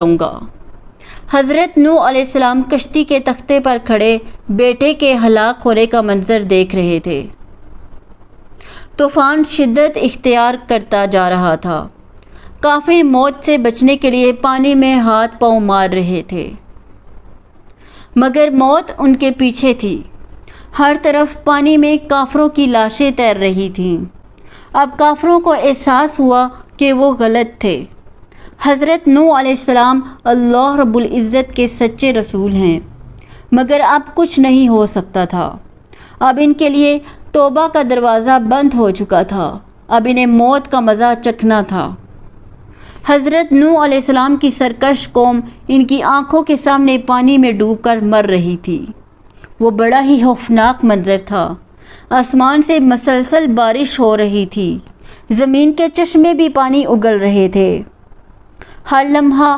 گا۔ حضرت نوح علیہ السلام کشتی کے تختے پر کھڑے بیٹے کے ہلاک ہونے کا منظر دیکھ رہے تھے۔ طوفان شدت اختیار کرتا جا رہا تھا۔ کافر موت سے بچنے کے لیے پانی میں ہاتھ پاؤں مار رہے تھے، مگر موت ان کے پیچھے تھی۔ ہر طرف پانی میں کافروں کی لاشیں تیر رہی تھیں۔ اب کافروں کو احساس ہوا کہ وہ غلط تھے۔ حضرت نوح علیہ السلام اللہ رب العزت کے سچے رسول ہیں، مگر اب کچھ نہیں ہو سکتا تھا۔ اب ان کے لیے توبہ کا دروازہ بند ہو چکا تھا۔ اب انہیں موت کا مزہ چکھنا تھا۔ حضرت نوح علیہ السلام کی سرکش قوم ان کی آنکھوں کے سامنے پانی میں ڈوب کر مر رہی تھی۔ وہ بڑا ہی خوفناک منظر تھا۔ آسمان سے مسلسل بارش ہو رہی تھی۔ زمین کے چشمے بھی پانی اگل رہے تھے۔ ہر لمحہ